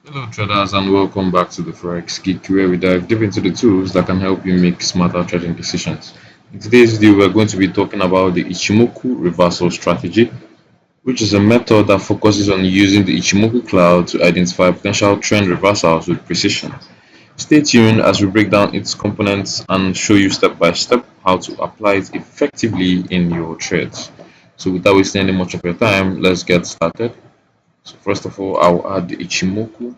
Hello traders and welcome back to the Forex Geek where we dive deep into the tools that can help you make smarter trading decisions. In today's video we're going to be talking about the Ichimoku Reversal Strategy, which is a method that focuses on using the Ichimoku Cloud to identify potential trend reversals with precision. Stay tuned as we break down its components and show you step by step how to apply it effectively in your trades. So without wasting any much of your time, let's get started. So first of all, I'll add the Ichimoku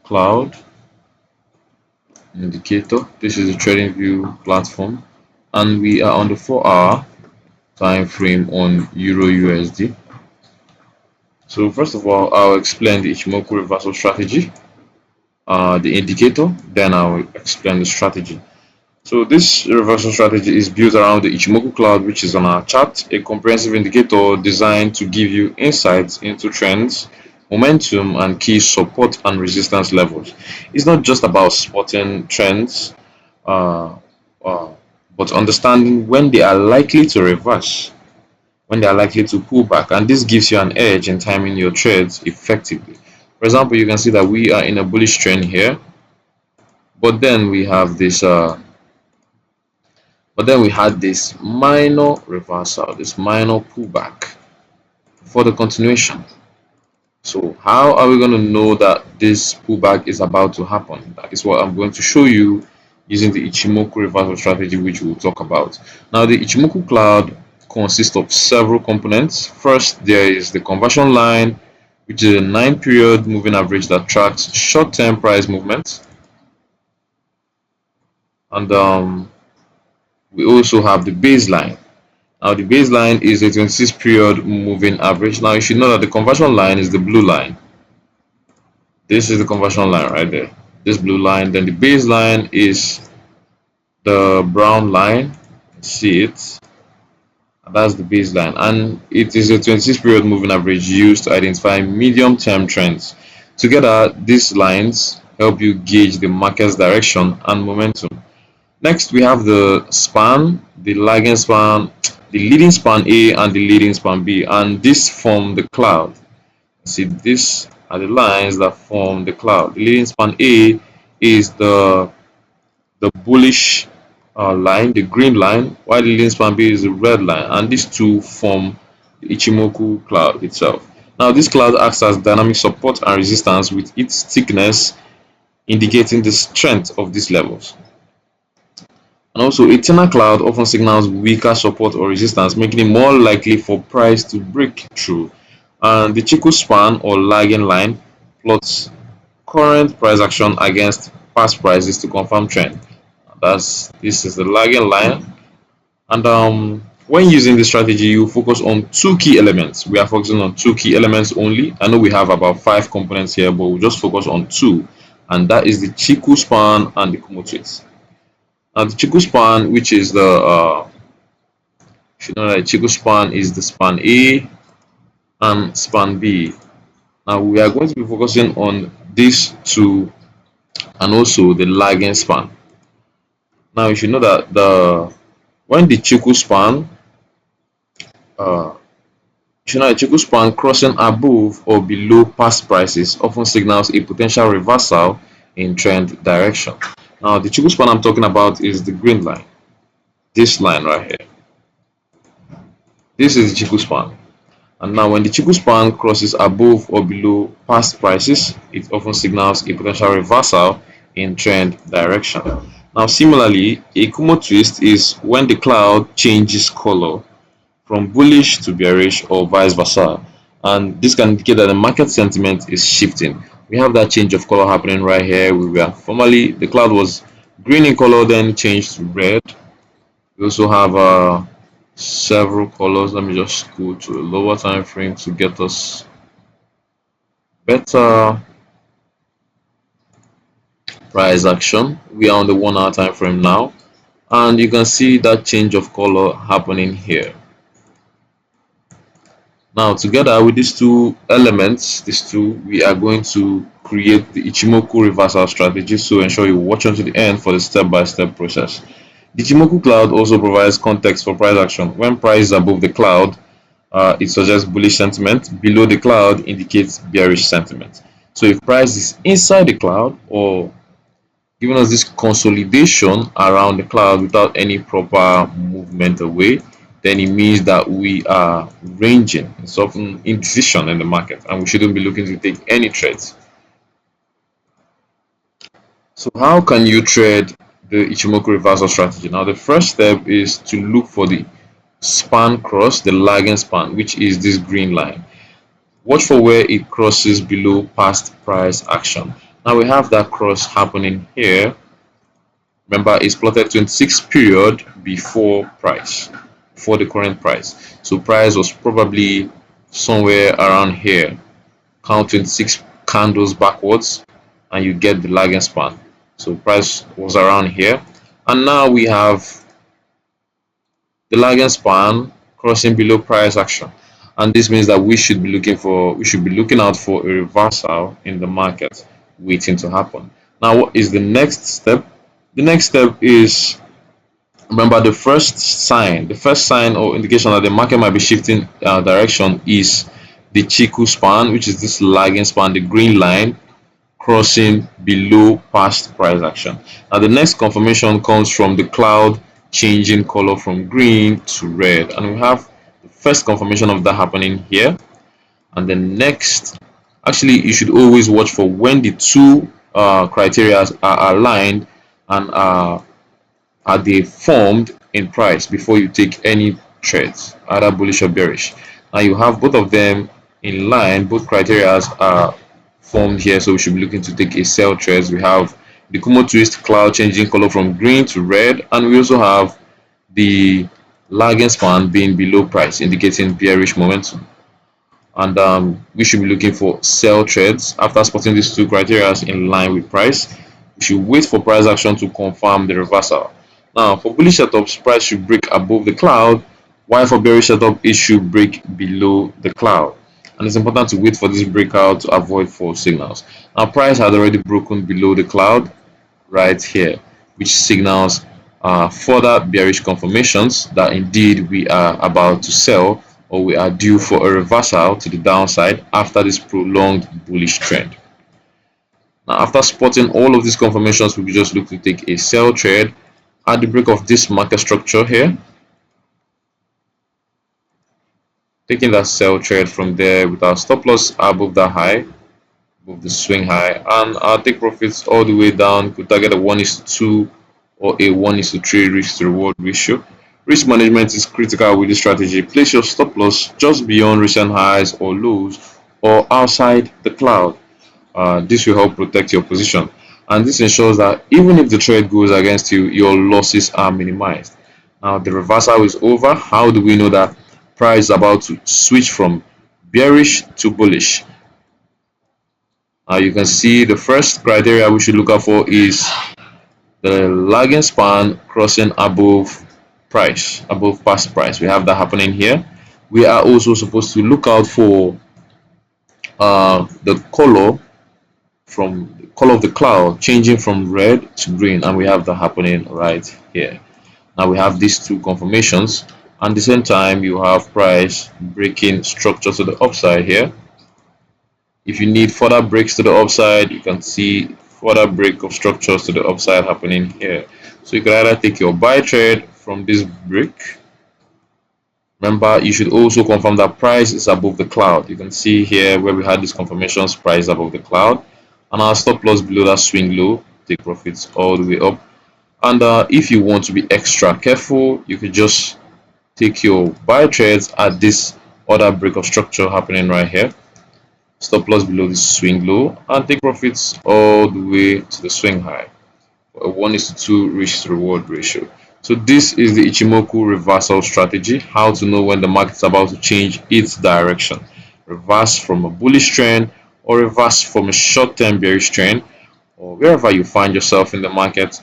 Cloud indicator. This is a trading view platform and we are on the 4-hour time frame on Euro USD. So first of all, I'll explain the Ichimoku reversal strategy, the indicator, then I'll explain the strategy. So this reversal strategy is built around the Ichimoku Cloud, which is on our chart, a comprehensive indicator designed to give you insights into trends, momentum, and key support and resistance levels. It's not just about spotting trends, uh, uh, but understanding when they are likely to reverse, when they are likely to pull back, and this gives you an edge in timing your trades effectively. For example, you can see that we are in a bullish trend here, but then we have this but then we had this minor reversal, this minor pullback for the continuation. So how are we going to know that this pullback is about to happen? That is what I'm going to show you using the Ichimoku reversal strategy, which we'll talk about. Now, the Ichimoku cloud consists of several components. First, there is the conversion line, which is a 9-period moving average that tracks short-term price movements. And we also have the baseline. Now the baseline is a 26-period moving average. Now you should know that the conversion line is the blue line. This is the conversion line right there. This blue line. Then the baseline is the brown line. See it? That's the baseline. And it is a 26-period moving average used to identify medium-term trends. Together, these lines help you gauge the market's direction and momentum. Next, we have the span, the lagging span, the leading span A and the leading span B, and this form the cloud. See, these are the lines that form the cloud. The leading span A is the bullish line, the green line, while the leading span B is the red line, and these two form the Ichimoku cloud itself. Now, this cloud acts as dynamic support and resistance with its thickness indicating the strength of these levels. And also, a thinner cloud often signals weaker support or resistance, making it more likely for price to break through. And the Chikou span or lagging line plots current price action against past prices to confirm trend. This is the lagging line. And when using this strategy, you focus on two key elements. We are focusing on two key elements only. I know we have about 5 components here, but we'll just focus on two, and that is the Chikou span and the Kumo Twist. Now the Chikou span, which is the you know that Chikou span is the span A and span B. Now we are going to be focusing on these two and also the lagging span. Now you should know that when the Chikou span uh, you know, a Chikou span crossing above or below past prices often signals a potential reversal in trend direction. Now the Chikou span I'm talking about is the green line, this line right here. This is the Chikou span. And now when the Chikou span crosses above or below past prices, it often signals a potential reversal in trend direction. Now similarly, a Kumo twist is when the cloud changes color from bullish to bearish or vice versa. And this can indicate that the market sentiment is shifting. We have that change of color happening right here. We were formerly, the cloud was green in color, then changed to red. We also have several colors. Let me just go to a lower time frame to get us better price action. We are on the 1-hour time frame now, and you can see that change of color happening here. Now together with these two elements, we are going to create the Ichimoku reversal strategy. So ensure you watch until the end for the step-by-step process. The Ichimoku cloud also provides context for price action. When price is above the cloud, it suggests bullish sentiment. Below the cloud indicates bearish sentiment. So if price is inside the cloud or giving us this consolidation around the cloud without any proper movement away, then it means that we are ranging. It's often indecision in the market and we shouldn't be looking to take any trades. So how can you trade the Ichimoku reversal strategy? Now the first step is to look for the span cross, the lagging span, which is this green line. Watch for where it crosses below past price action. Now we have that cross happening here. Remember, it's plotted 26 period before price, before the current price. So price was probably somewhere around here. Count 26 candles backwards and you get the lagging span. So price was around here. And now we have the lagging span crossing below price action. And this means that we should be looking out for a reversal in the market waiting to happen. Now what is the next step? The next step is, remember, the first sign or indication that the market might be shifting direction is the Chikou span, which is this lagging span, the green line crossing below past price action. Now the next confirmation comes from the cloud changing color from green to red, and we have the first confirmation of that happening here. And the next, actually, you should always watch for when the two criteria are aligned and are they formed in price before you take any trades, either bullish or bearish. Now you have both of them in line, both criteria are formed here, so we should be looking to take a sell trades. We have the Kumo Twist cloud changing color from green to red, and we also have the lagging span being below price, indicating bearish momentum. And we should be looking for sell trades after spotting these two criteria in line with price. We should wait for price action to confirm the reversal. Now for bullish setups, price should break above the cloud, while for bearish setup it should break below the cloud. And it's important to wait for this breakout to avoid false signals. Now price had already broken below the cloud right here, which signals further bearish confirmations that indeed we are about to sell, or we are due for a reversal to the downside after this prolonged bullish trend. Now after spotting all of these confirmations, we just look to take a sell trade at the break of this market structure here, taking that sell trade from there with our stop loss above that high, above the swing high, and our take profits all the way down. Could target a 1:2 or a 1:3 risk to reward ratio. Risk management is critical with this strategy. Place your stop loss just beyond recent highs or lows or outside the cloud. This will help protect your position, and this ensures that even if the trade goes against you, your losses are minimized. Now the reversal is over. How do we know that price is about to switch from bearish to bullish? You can see the first criteria we should look out for is the lagging span crossing above price, above past price. We have that happening here. We are also supposed to look out for the color, from the color of the cloud changing from red to green, and we have that happening right here. Now we have these two confirmations, and at the same time you have price breaking structure to the upside here. If you need further breaks to the upside, you can see further break of structures to the upside happening here. So you can either take your buy trade from this break. Remember, you should also confirm that price is above the cloud. You can see here where we had these confirmations, price above the cloud, and our stop loss below that swing low. Take profits all the way up. And if you want to be extra careful, you could just take your buy trades at this other break of structure happening right here. Stop loss below the swing low and take profits all the way to the swing high. A 1:2 risk to reward ratio. So this is the Ichimoku reversal strategy. How to know when the market is about to change its direction. Reverse from a bullish trend or reverse from a short-term bearish trend, or wherever you find yourself in the market,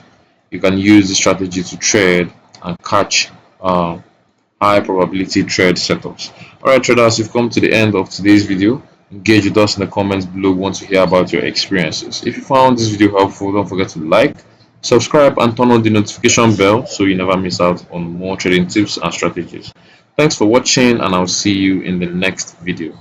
you can use the strategy to trade and catch high probability trade setups. Alright traders, you've come to the end of today's video. Engage with us in the comments below. We want to hear about your experiences. If you found this video helpful, don't forget to like, subscribe, and turn on the notification bell so you never miss out on more trading tips and strategies. Thanks for watching, and I'll see you in the next video.